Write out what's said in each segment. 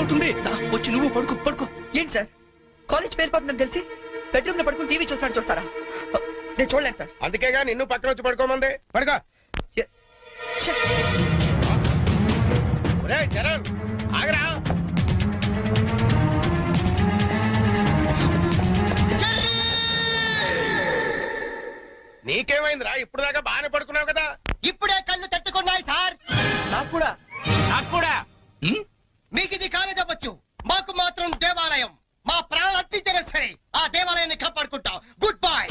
అవుతుంది. వచ్చి నువ్వు పడుకో పడుకో. ఏంటి సార్ కాలేజ్ పేరుపోతుందని తెలిసి బెడ్రూమ్ లో పడుకుని టీవీ చూస్తారా? నేను చూడలేను సార్. అందుకేగా నిన్ను పక్కన వచ్చి పడుకోమంది. పడుకో. చరణ్ ఆగరా. నీకేమైందిరా? ఇప్పుడు దాకా బాగానే పడుకున్నావు కదా. ఇప్పుడే కళ్ళు తట్టుకున్నాయి సార్. నాకు కూడా మీకు ఇది కాలేజ్ అవ్వచ్చు, మాకు మాత్రం దేవాలయం. మా ప్రాణాలు అర్పించడం సరే ఆ దేవాలయాన్ని కాపాడుకుంటాం. Good bye.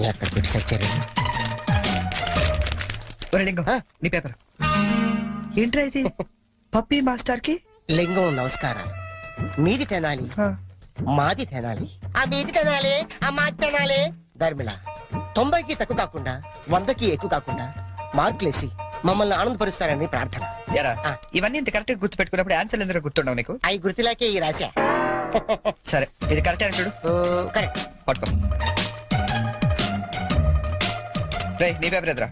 ఎక్కడ పెట్టి సచ్చారు? లింగం నీ పేపర్ ఏంట్రా ఇది? పప్పీ మాస్టర్ కి లింగం నమస్కారం. మీది తినాలి, మాది తినాలి. ఆ మీది తినాలి, ఆ మాది తినాలి. ధర్మిళ 90కి తక్కువ కాకుండా 100కి ఎక్కువ కాకుండా మార్కులేసి మమ్మల్ని ఆనందపరుస్తారని ప్రార్థన. ఇవన్నీ ఇంత కరెక్ట్ గా గుర్తు పెట్టుకున్నప్పుడు ఆన్సర్ ఎందుకు గుర్తుండవు నీకు? అవి గుర్తులాకే ఈ రాశా. సరే ఇది కరెక్ట్ అని చూడు. కరెక్ట్. పట్టుకో. రే నీ పేపర్ ఎదురా.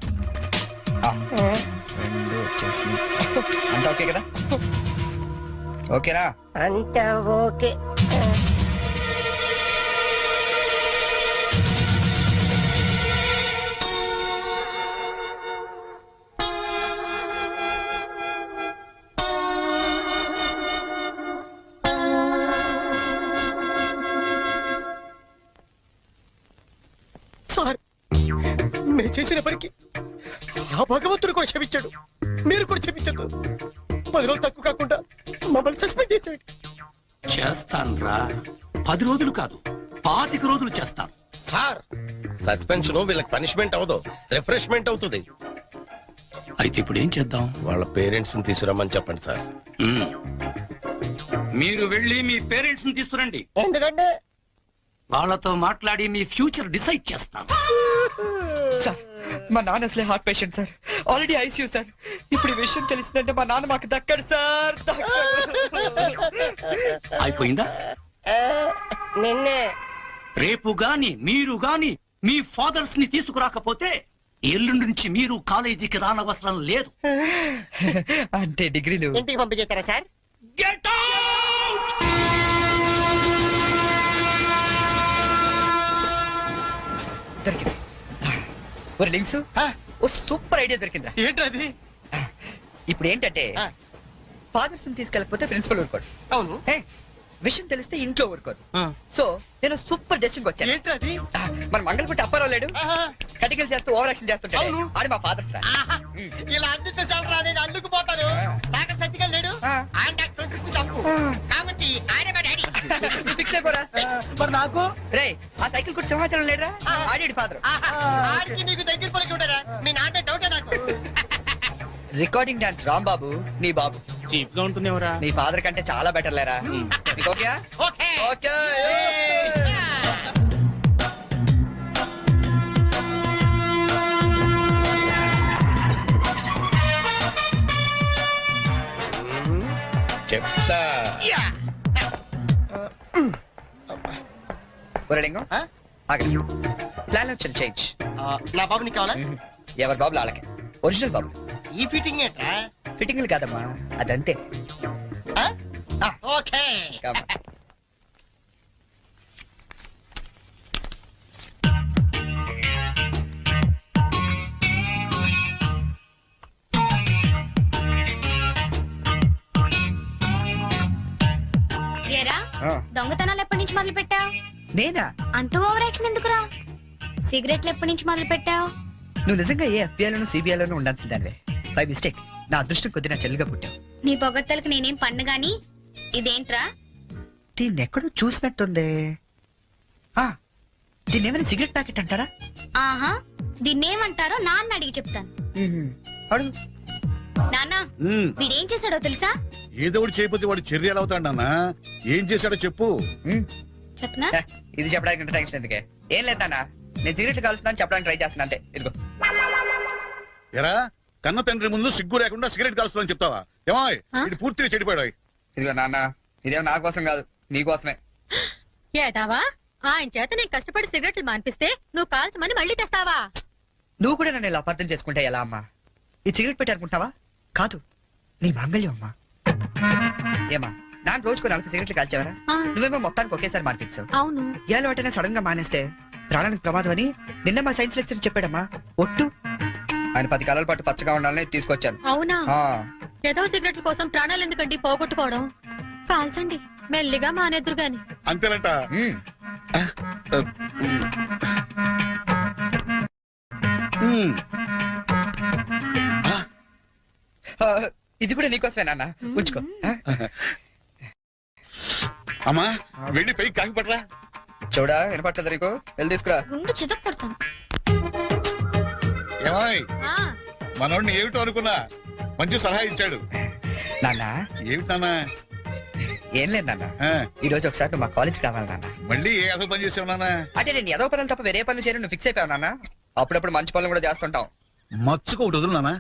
రెండు వచ్చేసి అంతా ఓకే కదా? ఓకేనా? అంతా ఓకే. సార్ నేను చేసిన పనికి ఆ భగవంతుడు కూడా క్షమించాడు, మీరు కూడా క్షమించదు. 10 రోజులు తక్కువ కాకుండా మమ్మల్ని సస్పెండ్ చేశాడు. చేస్తాను రా. 10 రోజులు కాదు 25 రోజులు చేస్తాను. సార్ సస్పెన్షన్ వీళ్ళకి పనిష్మెంట్ అవదు, రిఫ్రెష్మెంట్ అవుతుంది. అయితే ఇప్పుడు ఏం చేద్దాం? వాళ్ళ పేరెంట్స్ ని తీసుకురమ్మని చెప్పండి సార్. మీరు వెళ్ళి మీ పేరెంట్స్ ని తీసుకురండి. ఎందుకంటే వాళ్ళతో మాట్లాడి మీ ఫ్యూచర్ డిసైడ్ చేస్తాను. సార్ మా నాన్న అసలే heart patient sir, already ICU sir. ఇప్పుడు ఈ విషయం తెలిసిందంటే మా నాన్న మాకు దక్కడు సార్. అయిపోయిందా? నిన్నే రేపు గాని మీరు గాని మీ ఫాదర్స్ ని తీసుకురాకపోతే ఎల్లుండి నుంచి మీరు కాలేజీకి రానవసరం లేదు. అంటే డిగ్రీలు ఇంటికి పంపించేస్తారా సార్? Get out! దొరికింది. ఒరే లింక్స్, ఓ సూపర్ ఐడియా దొరికిందా? ఏంటది? ఇప్పుడు ఏంటంటే ఫాదర్స్ ని తీసుకెళ్ళకపోతే ప్రిన్సిపల్ ఊరుకోడు. అవును. విషయం తెలిస్తే ఇంట్లో ఊరుకోదు. సో నేను సూపర్ డెసిషన్ వచ్చాను. ఏంటది? మన మంగళపట్టి అప్పారావు లేడు, కటికలు చేస్తూ ఓవర్ యాక్షన్ చేస్తుంటాడు. ఆడి మా ఫాదర్స్ రా. ఇలా అందితే సార్ నేను అందుకు పోతాను. సాగర్ సత్తికల్ లేడు, ఆయన డాక్టర్ చంపు కాబట్టి ఆయన మా డాడీ. ఫిక్స్ అయిపోరా. మరి నాకు రే ఆ సైకిల్ కూడా సింహాచలం లేడురా, ఆడి ఫాదర్. ఆడికి నీకు దగ్గర పలికి ఉంటారా? మీ నాన్న డౌటే నాకు. రికార్డింగ్ డాన్స్ రాంబాబు నీ బాబు చీప్ గా ఉంటుందేమరా? నీ ఫాదర్ కంటే చాలా బెటర్ లేరా. Okay okay okay. చెప్తా. లింగం ప్లాన్ వచ్చాను చేంజ్. నా బాబు నీకు కావాలా? ఎవరి బాబులు వాళ్ళకి. ఒరిజినల్ బాబు. ఈ ఫిట్టింగ్ ఏంట్రా? ఫిట్టింగ్లు కాదమ్మా, అదంతే. ఓకే. దొంగతనాలు ఎప్పటి నుంచి మొదలు పెట్టావు? నేనా? అంత ఓవర్ యాక్షన్ ఎందుకురా? సిగరెట్లు ఎప్పటి నుంచి మొదలు పెట్టావు? నువ్వు నిజంగా ఏ ఎఫ్బిఐలోనూ సిబిఐలోనూ ఉండాల్సిందానివే. బై మిస్టేక్ నా అదృష్టం కొద్ది నా చెల్లిగా పుట్టావు. నీ పొగడ్తలకు నేనేం పన్ను గాని ఇదేంట్రా? దీన్ని ఎక్కడో చూసినట్టుంది. దీన్ని ఏమైనా సిగరెట్ ప్యాకెట్ అంటారా? ఆహా దీన్నేమంటారో నాన్న అడిగి చెప్తాను. అడుగు. నాన్న వీడేం చేశాడో తెలుసా? ఏదో ఒకటి చేయకపోతే వాడు చర్యలు అవుతాడు నాన్న. ఏం చేశాడో చెప్పు. చెప్పనా? ఇది చెప్పడానికి ఇంత టెన్షన్ ఎందుకే? ఏం లేదు నాన్న, నేను సిగరెట్ కాలుస్తున్నాను చెప్పడానికి ట్రై చేస్తున్నా అంతే. ఇదిగో. ఎరా కన్న తండ్రి ముందు సిగ్గు లేకుండా సిగరెట్ కాలుస్తానని చెప్తావా? ఏమో ఇది పూర్తిగా చెడిపోయాడు. ఇదిగో నాన్న, ఇదేమో నా కోసం కాదు నీకోసమే. ఏటావా ఆయన చేత నేను కష్టపడి సిగరెట్లు మానిపిస్తే నువ్వు కాల్చమని మళ్ళీ తెస్తావా? నువ్వు కూడా నన్ను ఇలా అపార్థం చేసుకుంటే ఎలా అమ్మా? ఈ సిగరెట్ పెట్టి అనుకుంటావా? కాదు, నీ మాంగళ్యం అమ్మా. ఏమా నాన్న రోజుకు 4 సిగరెట్లు కాల్చేవారా? ఆ, నువ్వేమో మొత్తానికి ఒకేసారి మానిపించావు. అవును. ఏ అలవాటైనా సడన్ గా మానేస్తే ప్రాణానికి ప్రమాదం అని నిన్న మా సైన్స్ లెక్చర్ చెప్పాడమ్మా. ఒట్టు ఆయన 10 కాలాల పాటు పచ్చగా ఉండాలని తీసుకొచ్చాను. అవునా? ఆ, ఏదో సిగరెట్ల కోసం ప్రాణాలు ఎందుకండి పోగొట్టుకోవడం? కాల్చండి, మెల్లిగా మానేద్దురు గాని. అంతేనంట. ఉమ్. ఆ, ఇది కూడా నీకోసమే నాన్న, ఉంచుకో. ఆ? అమ్మా వెళ్ళి పైకి కాకి పడరా. చూడా వినపట్లేదు నీకు? వెళ్ళి తీసుకురా. గుండు చితక్ కొడతాను. ఏమాయ్ ఆ, మనోడిని ఏమిటో అనుకున్నా మంచి సలహా ఇచ్చాడు. నాన్న ఏమిటి నాన్న? ఏం లేదు నాన్న, ఆ, ఈ రోజు ఒకసారి నువ్వు మా కాలేజ్ కావాలి నాన్న. మళ్ళీ ఏ అసలు పని చేసావు నాన్న? అంటే నేను ఏదో పనులు తప్ప వేరే పనులు చేయను నువ్వు ఫిక్స్ అయిపోయావు నాన్న. అప్పుడప్పుడు మంచి పనులు కూడా చేస్తుంటాం. మచ్చుకు ఒకటి వదులు నాన్న.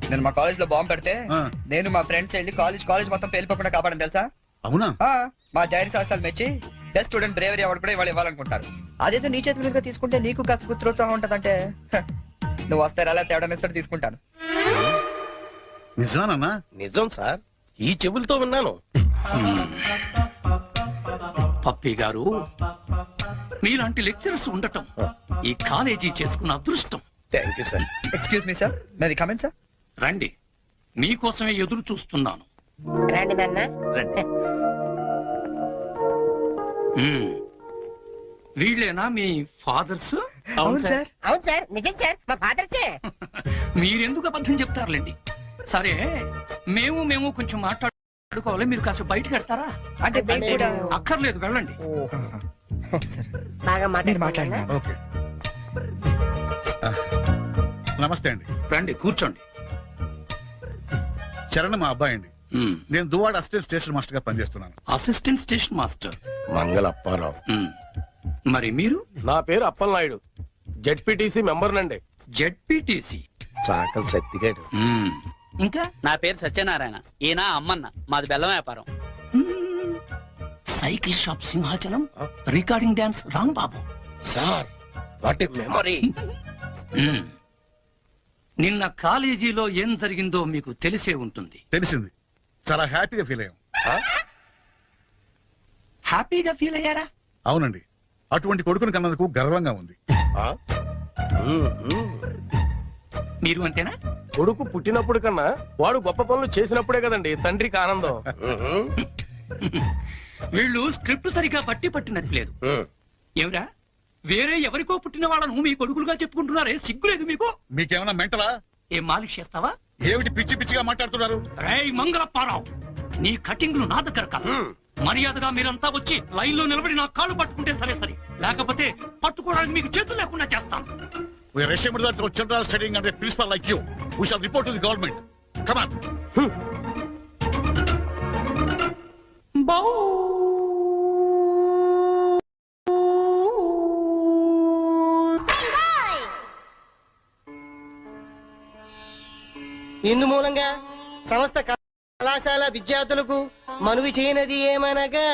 నేను మా కాలేజ్ లో బాంబు పెడితే ఆ. నేను మా ఫ్రెండ్స్ వెళ్ళి కాలేజ్ మొత్తం పేలిపోకుండా కాపాడని తెలుసా? అవునా? ఆ, మా ధైర్య సాహసాలు మెచ్చి బెస్ట్ స్టూడెంట్ బ్రేవరీ అవార్డు కూడా ఇవాళ ఇవ్వాలనుకుంటారు. అదేదో నీ చేతుల మీదుగా తీసుకుంటే నీకు కాస్త గుర్తురోత్సాహం ఉంటదంటే నువ్వు వస్తే అలా తేడానిస్తాడు తీసుకుంటాను. నిజమా నాన్న? నిజం సార్, ఈ చెవులతో విన్నాను. పప్పి గారు, మీలాంటి లెక్చరర్స్ ఉండటం ఈ కాలేజీ చేసుకున్న అదృష్టం. Thank you sir. Excuse me sir, నాది కమెంట్ సార్. రండి, మీకోసమే ఎదురు చూస్తున్నాను. రండి నాన్న. మ్మ్. వీళ్ళేనా మీ ఫాదర్స్? అవును సార్. అవును సార్, నిజం సార్, మా ఫాదర్సే. మీరెందుకు అబద్ధం చెప్తారులేండి. సరే, మేము కొంచెం మాట్లాడుకోవాలి. మీరు కాస్త బయటకు వెళ్తారా? అంటే మేము కూడా అక్కర్లేదు, వెళ్ళండి. సార్ బాగా మీరు మాట్లాడుతున్నా. మాట్లాడినా ఓకే. ఆ, నమస్తే అండి. రండి, కూర్చోండి. చరణ్ మా అబ్బాయి అండి. మ్మ్. నేను దువాడ అసిస్టెంట్ స్టేషన్ మాస్టర్ గా పనిచేస్తున్నాను. Assistant station master. మంగళ అప్పారావు. మ్మ్. మరి మీరు? నా పేరు అప్పలనాయుడు, జెడ్పీటీసీ మెంబర్ నండి. జెడ్పీటీసీ. చాకలి సత్తిగాడు. ఇంకా? నా పేరు సత్యనారాయణ, ఈయన అమ్మన్న, మాది బెల్లం వ్యాపారం. మ్మ్. Cycle shop Simhachalam, recording dance Rambabu. Sir what a memory. మ్మ్. నిన్న కాలేజీలో ఏం జరిగిందో మీకు తెలిసే ఉంటుంది. తెలిసింది. చాలా హ్యాపీగా ఫీల్ అయ్యాం. హ్యాపీగా ఫీల్ అయ్యారా? అవునండి, అటువంటి కొడుకుని కన్నందుకు గర్వంగా ఉంది. మీరు అంతేనా? కొడుకు పుట్టినప్పుడు కన్నా వాడు గొప్ప పనులు చేసినప్పుడే కదండి తండ్రికి ఆనందం. వీళ్ళు స్క్రిప్ట్ సరిగా పట్టినట్లేదు. ఏమిరా, వేరే ఎవరికో పుట్టిన వాళ్ళను మీ కొడుకులుగా చెప్పుకుంటున్నారే, సిగ్గులేదు మీకు? మీకేమైనా మెంటలా? ఏం మాలిష్ చేస్తావా? ఏమిటి పిచ్చి పిచ్చిగా మాట్లాడుతున్నారు? రేయ్ మంగళప్పారావు, నీ కటింగ్లు నా దగ్గర కాదు. మర్యాదగా మీరంతా వచ్చి లైన్ లో నిలబడి నా కాళ్ళు పట్టుకుంటే సరే, లేకపోతే పట్టుకోవడానికి మీకు చేతులు లేకుండా చేస్తాను. We are ashamed that our children are studying under a principal like you. We shall report to the government. Come on. ఇందు మూలంగా సమస్త కళాశాల విద్యార్థులకు మనవి చేయనది ఏమనగా,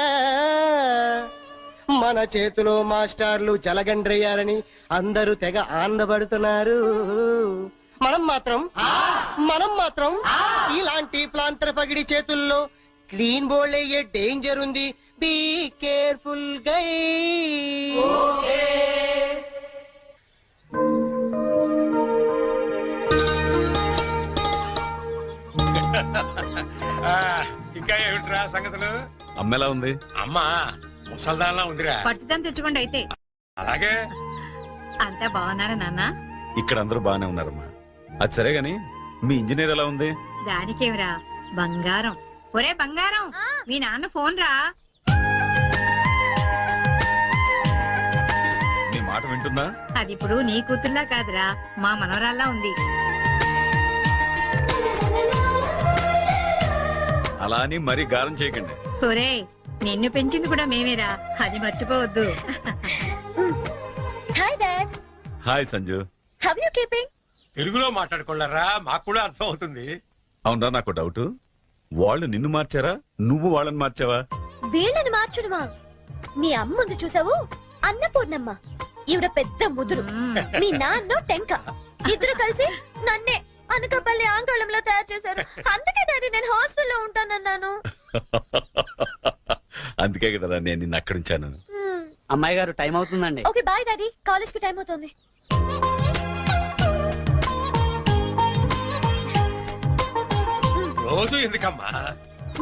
మన చేతిలో మాస్టర్లు జలగండ్రయ్యారని అందరూ తెగ ఆనందపడుతున్నారు. మనం మాత్రం ఇలాంటి ప్లాంతర పగిడి చేతుల్లో క్లీన్ బోల్డ్ అయ్యే డేంజర్ ఉంది. బీ కేర్ఫుల్ గై. ఇంకా ఏమిట్రా సంగతులు? అమ్మెలా ఉంది? అమ్మా ముసల్దాన్లా ఉందిరా. పచ్చిదాన్ని తెచ్చుకోండి అయితే. అలాగే. అంతా బాగున్నారా నాన్న? ఇక్కడ అందరూ బాగానే ఉన్నారమ్మా. అది సరే గాని మీ ఇంజనీర్ ఎలా ఉంది? దానికేమిరా, బంగారం. ఒరే బంగారం, మీ నాన్న ఫోన్ రా. మాట వింటుందా? అది ఇప్పుడు నీ కూతుర్లా కాదురా, మా మనవరాల్లా ఉంది. అలా అని మరీ గారం చేయకండి. ఒరే, నిన్ను పెంచింది కూడా మేమేరా, అది మర్చిపోవద్దు. Hi dad, hi Sanju. How you keeping? తెలుగులో మాట్లాడుకోలేరా, మాకు కూడా అర్థం అవుతుంది. అవునరా, నాకు డౌట్. వాళ్ళు నిన్ను మార్చారా, నువ్వు వాళ్ళని మార్చావా? వీళ్ళని మార్చుడుమా? మీ అమ్మ ఉంది చూసావు, అన్నపూర్ణమ్మ. ఈవిడ పెద్ద ముదురు, మీ నాన్న టెంక. ఇద్దరు కలిసి నన్నే అనకాపల్లి ఆందోళనలో తయారు చేశారు. అందుకే డాడీ నేను హాస్టల్లో ఉంటానన్నాను. అందుకే కదరా నేను నిన్ను అక్కడ ఉంచాను. అమ్మాయి గారు టైం అవుతుందండి. ఓకే బాయ్ డాడీ, కాలేజ్ కి టైం అవుతుంది. రోజు ఎందుకమ్మా?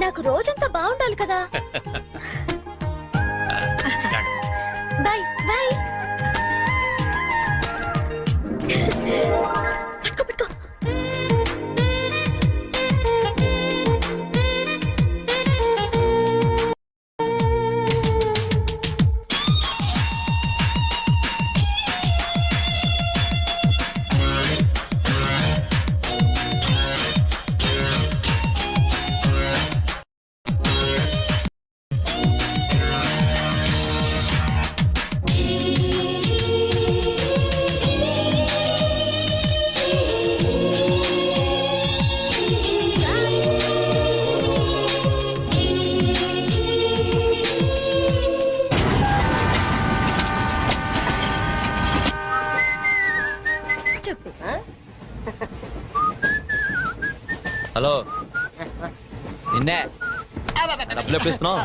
నాకు రోజంతా బాగుండాలి కదా. Bye bye. పట్టుకో పట్టుకో. హలో, నిన్నే డబ్బులు ఎప్పుడు ఇస్తున్నావు?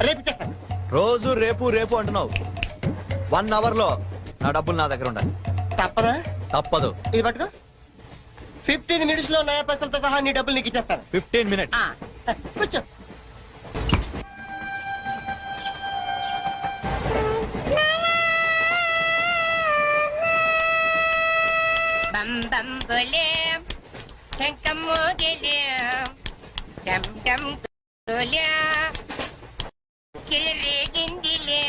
రేపు ఇచ్చేస్తాను. రోజు రేపు రేపు అంటున్నావు. 1 అవర్ లో నా డబ్బులు నా దగ్గర ఉండాలి. తప్పదా? తప్పదు. ఇది పట్టుకో. 15 మినిట్స్ లో నయా పైసలతో సహా నీ డబ్బులు నీకు ఇచ్చేస్తాను. 15 మినిట్స్. కూర్చో. బం బం బోలే శంఖం మోగిలే డమ్ డమ్ డోలే సిరిగిందిలే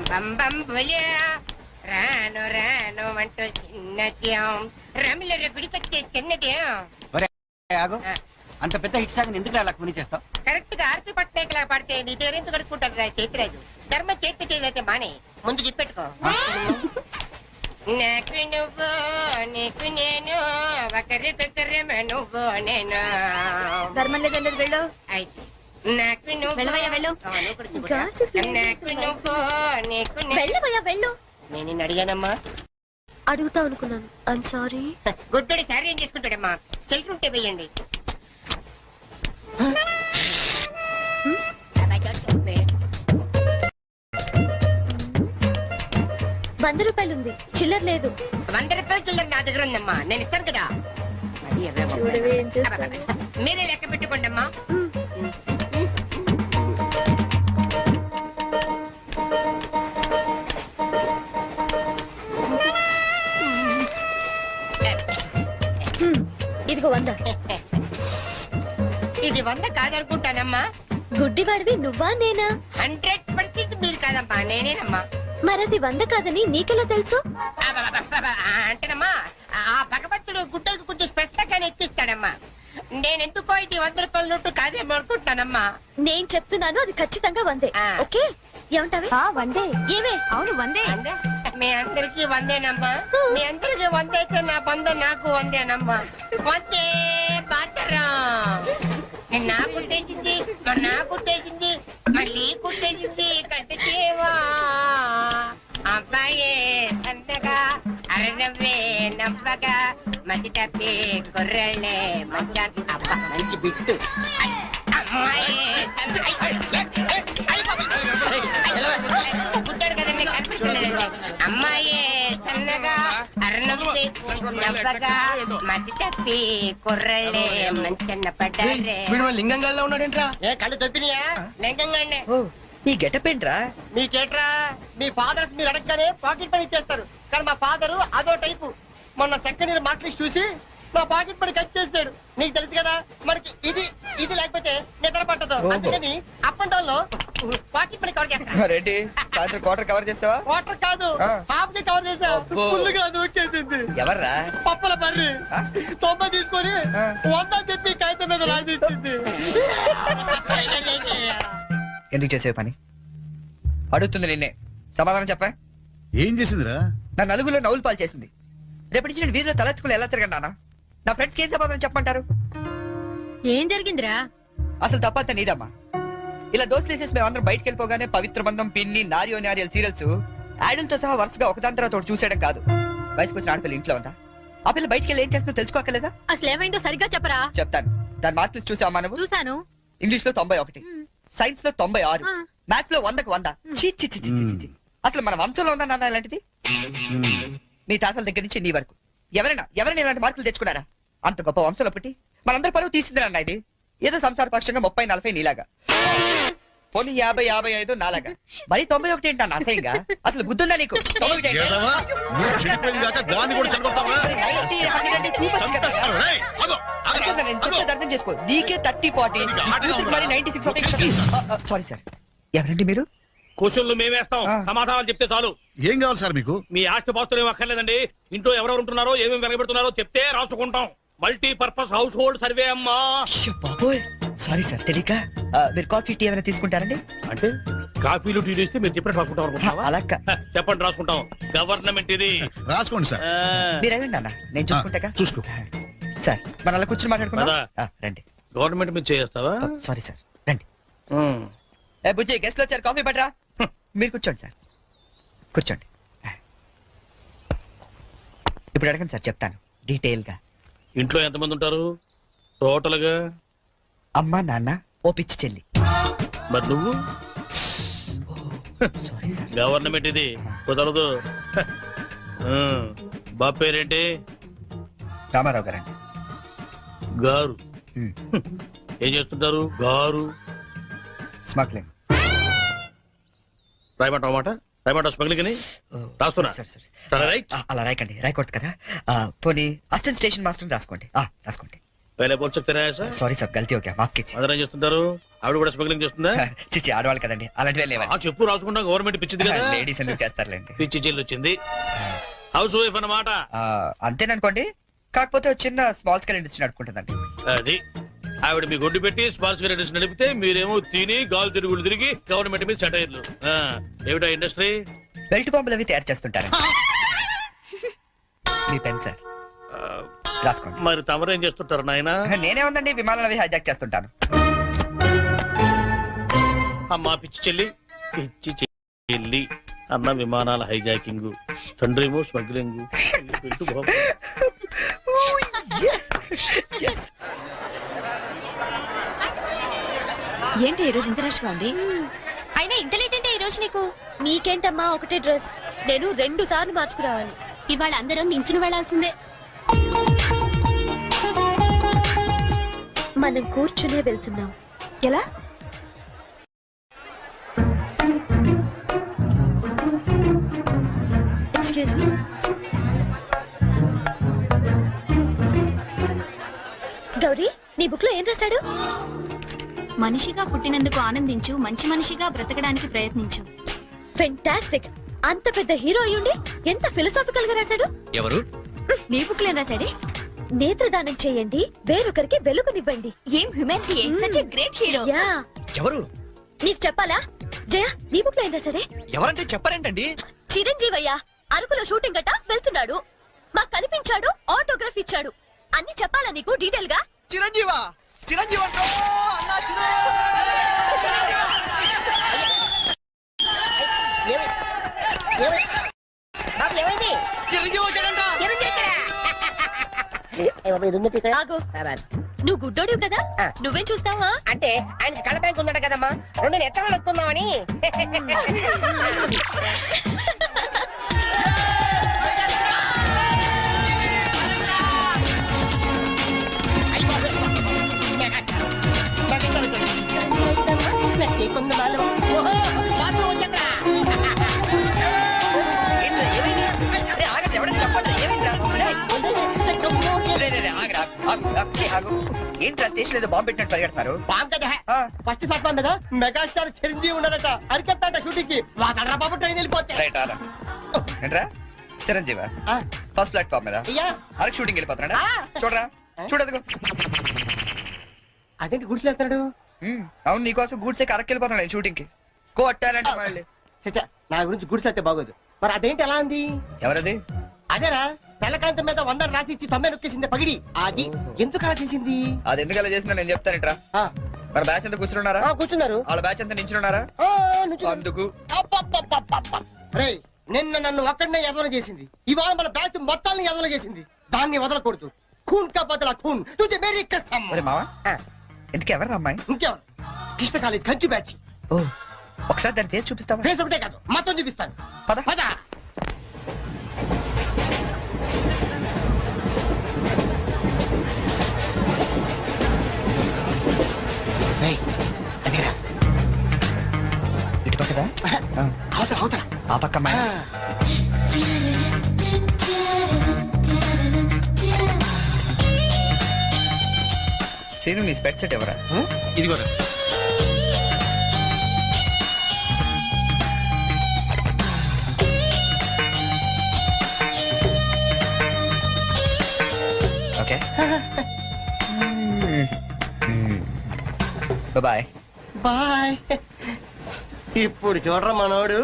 బం బం బోలే రాను రాను అంటూ చిన్నదేం రమిల గుడికొచ్చే చిన్నదేం. అంత పెద్ద హిట్ సాంగ్ ఎందుకు అలా కొని చేస్తావు? కరెక్ట్ గా ఆర్పి పట్నాయక్ లా పడితే నీ పేరెందుకు కడుక్కుంటాడు రా చేతిరాజు. ధర్మ చేతి చేదైతే మానే ముందు చెప్పెట్టుకో. నాకు నువ్వు నీకు నేను ఒకరికొకరేమో నువ్వు నేను. ధర్మం లేదండి, వెళ్ళు. ఐసి నాకు నువ్వు వెళ్ళవయ్యా, వెళ్ళు. నాకు నువ్వు నీకు వెళ్ళవయ్యా, వెళ్ళు. నేను నిన్ను అడిగానమ్మా. అడుగుతా అనుకున్నాను. I'm sorry. గుడ్డోడి సారీ ఏం చేసుకుంటాడమ్మా? షెల్టర్ ఉంటే వేయండి. 100 రూపాయలుంది, చిల్లర లేదు. 100 రూపాయలు చిల్లర నా దగ్గర ఉందమ్మా, నేను ఇస్తాను కదా. చూడవే ఏం చేస్తాను. మీరే లెక్క పెట్టుకోండి అమ్మా. ఇదిగో 100. ఇది 100 కాదనుకుంటానమ్మా. గుడ్డివాడివి నువ్వా నేనా? 100% మీరు కాదమ్మా, నేనేనమ్మా. మరది 100 కాదని నీకెలా తెలుసు? అంటేనమ్మా, ఆ భగవంతుడు గుడ్డలకు కొంచెం స్పెషల్గానే ఎక్కిస్తాడమ్మా. నేనెందుకో ఇది 100 రూపాయల నోటు కాదేమో అనుకుంటానమ్మా. నేను చెప్తున్నాను, అది ఖచ్చితంగా 100. ఓకే, ఏమంటావి? 100. ఏమే? అవును 100. మీ అందరికి 100నమ్మా. మీ అందరికి 100 అయితే నా బంధు నాకు 100నమ్మా. 100 బాతరా. నా కుట్టేసింది, నా కుట్టేసింది, మళ్ళీ కుట్టేసింది కంటి సేవా. అబ్బాయే సంతగా అరనవ్వే నవ్వగా మతి తప్పి కుర్రళ్ళే మంచి అబ్బా మంచి బిట్టు. అమ్మాయి పుట్టాడు కదండి, కనిపిస్తలేదండి. అమ్మాయే సన్నగా అరనవ్వే నవ్వగా మతి తప్పి కుర్రళ్ళే మంచన్న పడ్డారే. లింగంగా ఉన్నాడేంట్రా? ఏ కళ్ళు తప్పినాయా? లింగంగానే. ఈ గెటప్ ఏంట్రా? మీకేట్రా, మీ ఫాదర్స్ మీరు అడగగానే పాకెట్ పని ఇచ్చేస్తారు. కానీ మా ఫాదరు అదో టైపు. మొన్న సెకండ్ ఇయర్ మార్క్ లిస్ట్ చూసి నా పాకెట్ మనీ కట్ చేసాడు. నీకు తెలుసు కదా మనకి ఇది ఇది లేకపోతే నిద్ర పట్టదు. ఓహో. అందుకని అప్ అండ్ డౌన్ లో పాకెట్ మనీ కవర్ చేస్తా. రెడ్డి సాయంత్రం క్వార్టర్ కవర్ చేస్తావా? వాటర్ కాదు ఆ. హాఫ్ కి కవర్ చేసా. అబ్బో. ఫుల్ గా నూకేసింది. ఎవర్రా? పప్పల బర్రి ఆ? 90 తీసుకొని ఆ. 100 చెప్పి కాగితం మీద రాసి ఇచ్చింది. ఎందుకు చేసే పని? అడుగుతుంది నిన్నే, సమాధానం చెప్పా. ఏం చేసిందిరా? నా నలుగులో నవ్వులు పాలు చేసింది. రేపటి నుంచి నేను వీధిలో తలెత్తుకుని ఎలా తిరగను నాన్న? నా ఫ్రెండ్స్కి ఏం సమాధానం చెప్పమంటారు? ఏం జరిగిందిరా? అసలు తప్పంతా నీదమ్మా. ఇలా దోస్తులు వేసేసి మేమందరం బయటకు వెళ్ళిపోగానే పవిత్ర బంధం, పిన్ని, నారియో నారియల్ సీరియల్స్ యాడల్తో సహా వరుసగా ఒకదాని తర్వాత ఒకటి చూసేయడం కాదు. వయసుకు వచ్చిన ఆడపిల్ల ఇంట్లో ఉందా? ఆ పిల్ల బయటకు వెళ్ళి ఏం చేస్తుందో తెలుసుకోకలేదా? అసలు ఏమైందో సరిగ్గా చెప్పరా. చెప్తాను. దాని మార్కులు చూసావా నువ్వు? చూసాను. ఇంగ్లీష్ లో 91, సైన్స్ లో 96, ఆ. మ్యాథ్స్ లో 100కు 100. ఛీ, ఛీ, ఛీ, ఛీ, ఛీ, ఛీ. అసలు మన వంశంలో ఉందా నాన్న ఇలాంటిది? మీ తాతల దగ్గర నుంచి నీ వరకు ఎవరైనా ఇలాంటి మార్కులు తెచ్చుకున్నారా? అంత గొప్ప వంశంలో పుట్టి మనందరి పరువు తీసింది అన్న ఇది. ఏదో సంసార పక్షంగా 30-40 నీలాగా, పోనీ 50-55 నాలాగా, మరి 91 ఏంటన్న అసహ్యంగా? అసలు బుద్ధుందా నీకు? 91 ఏంటి? ఏదవా? నువ్వు చెడిపోయింది కాక దాన్ని కూడా చెడగొడతావా? 90, 100 అంటే too much కదా. చంపేస్తాను. రేయ్, ఆగు, ఆగురా, అర్థం నేను ఆగు. చెప్పేది అర్థం చేసుకో. నీకే 30-40, మరి 96. సారీ సార్, ఎవరండి మీరు? క్వశ్చన్లు మేమేస్తాం, ఆ. సమాధానాలు చెప్తే చాలు. ఏం కావాలి సార్ మీకు? మీ ఆస్తి పాస్తులు ఏం అక్కర్లేదండి. ఇంట్లో ఎవరెవరు ఉంటున్నారో ఏమేమి వెలగబెడుతున్నారో చెప్తే రాసుకుంటాం. మల్టీపర్పస్ హౌస్ హోల్డ్ సర్వే అమ్మా. అయ్యో బాబోయ్, సారీ సార్ తెలియక. మీరు కాఫీ టీ ఏమైనా తీసుకుంటారండి? అంటే కాఫీలు టీ ఇస్తే మీరు చెప్పినట్టు రాసుకుంటాం అనుకుంటున్నావా? అలా చెప్పండి, రాసుకుంటాం. గవర్నమెంట్ ఇది. రాసుకోండి సార్. మీరు వెళ్ళండి అన్న, నేను చూసుకుంటాగా. చూసుకో. సార్ మన అలా కూర్చొని మాట్లాడుకుందాం. పద. రండి. గవర్నమెంట్ మీద చేస్తావా? సారీ సార్, రండి. బుజ్జి గెస్ట్లు వచ్చారు, కాఫీ పట్టరా. మీరు కూర్చోండి సార్, కూర్చోండి. ఇప్పుడు అడగండి సార్, చెప్తాను డీటెయిల్ గా. ఇంట్లో ఎంతమంది ఉంటారు టోటల్ గా? అమ్మ, నాన్న, ఓ పిచ్చి చెల్లి. మరి నువ్వు? Sorry sir. గవర్నమెంట్ ఇది, కుదరదు. బాబు పేరేంటి? రామారావు గారండి. గారు. ఏం చేస్తుంటారు గారు? స్మగ్లింగ్. రాయమంటావు మాట? రాయమంటావు స్మగ్లింగ్ అని రాస్తున్నా. సరే, రైట్. అలా రాయకండి, రాయకూడదు కదా. పోనీ అసిస్టెంట్ స్టేషన్ మాస్టర్ రాసుకోండి. రాసుకోండి. పहले बोल सकते रहे ऐसा? సారీ సార్, గల్తీ ఓకే, మాఫ్ कीजिए. మదర్ ఏం చేస్తుంటారు? ఆవిడ కూడా స్మగ్లింగ్ చేస్తుందా? చిచ్చి, ఆడవాళ్ళు కదండి, అలాంటివి లేవండి. చెప్పు, రాసుకుంటా. గవర్నమెంట్ పిచ్చింది కదా. లేడీస్ ఎందుకు చేస్తారులేండి. పిచ్చి చెల్లి వచ్చింది. హౌస్ వైఫ్ అన్నమాట. అంతేననుకోండి, కాకపోతే ఒక చిన్న స్మాల్ స్కేల్ ఇండస్ట్రీ నడుపుకుంటుందండి. అది ఆవిడ మీ గొడ్డు పెట్టి స్పాన్స్ ఇండస్ట్రీ నడిపితే మీరేమో తిని గాలు తిరుగులు తిరిగి గవర్నమెంట్ మీద సెటైర్లు. ఏమిటా ఇండస్ట్రీ? బెల్ట్ బాంబులు అవి తయారు చేస్తుంటారు. మీ పెన్ సార్, రాసుకోండి. మరి తమరు ఏం చేస్తుంటారు నాయన? నేనే ఉందండి, విమానాలు అవి హైజాక్ చేస్తుంటాను. అమ్మా పిచ్చి చెల్లి, పిచ్చి చెల్లి అన్న విమానాల హైజాకింగ్, తండ్రేమో స్మగ్లింగ్. ఏంటి ఈ రోజు ఇంత రష్ గా ఉంది? అయినా ఇంత లేట్ అంటే ఈ రోజు నీకు? నీకేంటమ్మా ఒకటే డ్రెస్, నేను 2 సార్లు మార్చుకురావాలి. ఇవాళ అందరం నించుని వెళ్లాల్సిందే. మనం కూర్చునే వెళ్తున్నాం. ఎలా? Excuse me. గౌరీ, నీ బుక్ లో ఏం రాశాడు? మనిషిగా పుట్టినందుకు ఆనందించు, మంచి మనిషిగా బ్రతకడానికి ప్రయత్నించు. ఫెంటాస్టిక్. అంత పెద్ద హీరో అయ్యుండి ఎంత ఫిలసాఫికల్ గా రాశాడు. ఎవరు? నీ బుక్ లో ఏం రాశాడే? నేత్రదానం చేయండి, వేరొకరికి వెలుగునివ్వండి. ఏం humanity, such a great hero. Yeah. ఎవరు? నీకు చెప్పాలా? జయ, నీ బుక్ లో ఏం రాశాడే? ఎవరంటే చెప్పరేంటండి? చిరంజీవయ్య అరకులో షూటింగ్ గట వెళ్తున్నాడు, మాకు కనిపించాడు, ఆటోగ్రాఫ్ ఇచ్చాడు. అన్ని చెప్పాలా నీకు డీటెయిల్ గా? చిరంజీవా? చిరంజీవి ఏమైంది? చిరంజీవి వచ్చాడంట. ఆగు, నువ్వు గుడ్డోడివి కదా, నువ్వేం చూస్తావా? అంటే ఆయనకి కళ్ళ బ్యాంక్ ఉందట కదమ్మా, 2 నెత్తలు వస్తుందామని. ఎవరైనా చెప్పండి, ఏమైంది? ఆగు. ఏంట్రా స్టేషన్ ఏదో బాంబు పెట్టినట్టు పరిగెడతారు? బామ్ కదా ఆ, ఫస్ట్ ప్లాట్ఫామ్ మీద మెగాస్టార్ చిరంజీవి ఉన్నాడట అరికెత్తాట షూటింగ్ కి వాడరా బాబు ట్రైన్ వెళ్ళిపోతే రైట్ ఆరా. ఏంట్రా చిరంజీవా? ఆ, ఫస్ట్ ప్లాట్ఫామ్ మీద అయ్యా అరకు షూటింగ్ వెళ్ళిపోతున్నాడా? ఆ. చూడరా చూడదుగో. అదేంటి గుడిసెలేస్తున్నాడు అవును నీకోసం గూడ్సే అరకు వెళ్ళిపోతున్నాడు షూటింగ్ కి. కొట్టారంటే మళ్ళీ. చచ్చా నా గురించి గుడిసెలైతే బాగోదు మరి అదేంటి ఎలా ఉంది ఎవరది? అదేరా తెల్లకాంతం మీద 100 రాసి ఇచ్చి 90 నొక్కేసింది పగిడి అది ఎందుకు అలా చేసింది అది ఎందుకు అలా చేసిందో నేను చెప్తానంట్రా. ఆ, మన బ్యాచ్ అంతా కూర్చున్నారా? ఆ, కూర్చున్నారు వాళ్ళ బ్యాచ్ అంతా నించున్నారా? ఆ, నుంచున్నారు. అందుకు అబ్బబ్బబ్బబ్బబ్బ. రేయ్ నిన్న నన్ను ఒక్కడనే యదవన చేసింది ఇవాళ మన బ్యాచ్ మొత్తాన్ని యదవన చేసింది దాన్ని వదలకూడదు ఖూన్ కా బదలా ఖూన్ తుజే మేరీ కసమ్ ఒరే మావా ఆ, ఎందుకు ఎవరు అమ్మాయి? ఇంకేమన్నా కృష్ణ కాలేజ్ కంచు బ్యాచ్ ఓ ఒకసారి దాని పేరు చూపిస్తావా? ఫేస్ ఒకటే కాదు మొత్తం చూపిస్తాను పద. పద రేయ్, అదేరా. ఇటు పక్కదా? ఆ, అవతల అవతల ఆ పక్క అమ్మాయి. ఆ. సీను నీ స్పెట్ సెట్ ఎవరా? ఇదిగోరా. Okay bye. బాయ్ ఇప్పుడు చూడరా మనోడు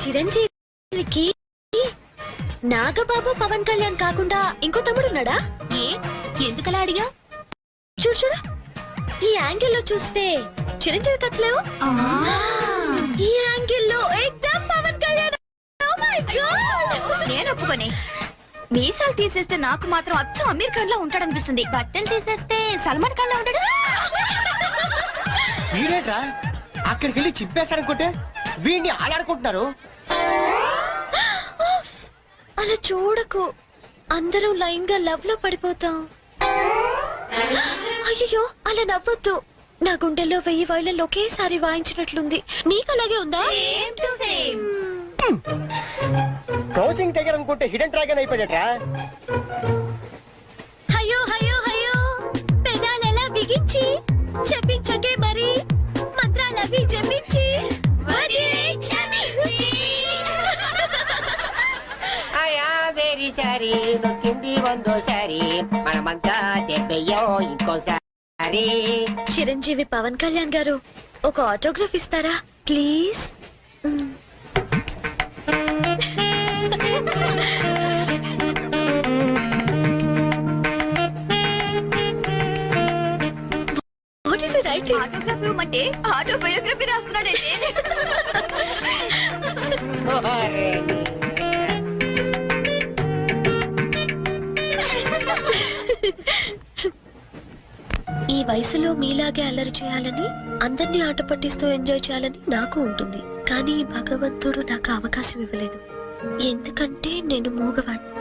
చిరంజీవికి నాగబాబు పవన్ కళ్యాణ్ కాకుండా ఇంకో తమ్ముడున్నాడా? ఏ ఎందుకలా అడిగా? చూడు చూడు ఈ యాంగిల్ లో చూస్తే చిరంజీవి కచ్చలేవు, ఈ యాంగిల్ లో ఏకదం Pawan Kalyan. Oh my God! నేను ఒప్పుకోనే. మీసాలు తీసేస్తే నాకు మాత్రం అచ్చం అమీర్ ఖాన్ లా ఉంటాడనిపిస్తుంది, బట్టలు తీసేస్తే సల్మాన్ ఖాన్ లా ఉంటాడు. వీడేట్రా అక్కడికి వెళ్ళి చింపేశారనుకుంటే వీడిని ఆలాడుకుంటున్నారు. అలా చూడకు, అందరూ లైన్ గా లవ్ లో పడిపోతాం. అయ్యో అలా నవ్వొద్దు, నా గుండెల్లో 1000 వైలెన్లు ఒకేసారి వాయించినట్లుంది. నీకు అలాగే ఉందా? క్రౌచింగ్ టైగర్ అనుకుంటే హిడెన్ డ్రాగన్ అయిపోయాడట్రా. అయ్యో అయ్యో అయ్యో పెదాలెలా బిగించి చెప్పించకే మరి మంత్రాలవి జపించి వెరీ సారీ నొక్కింది వందోసారి మనమంతా దెబ్బయ్యో ఇంకోసారి. చిరంజీవి పవన్ కళ్యాణ్ గారు ఒక ఆటోగ్రాఫ్ ఇస్తారా ప్లీజ్? ఆటోగ్రాఫ్ ఇవ్వమంటే ఆటోబయోగ్రఫీ రాస్తున్నాడంటే. ఈ వయసులో మీలాగే అల్లరి చేయాలని, అందరినీ ఆట పట్టిస్తూ ఎంజాయ్ చేయాలని నాకు ఉంటుంది. కానీ భగవంతుడు నాకు అవకాశం ఇవ్వలేదు, ఎందుకంటే నేను మూగవాడిని.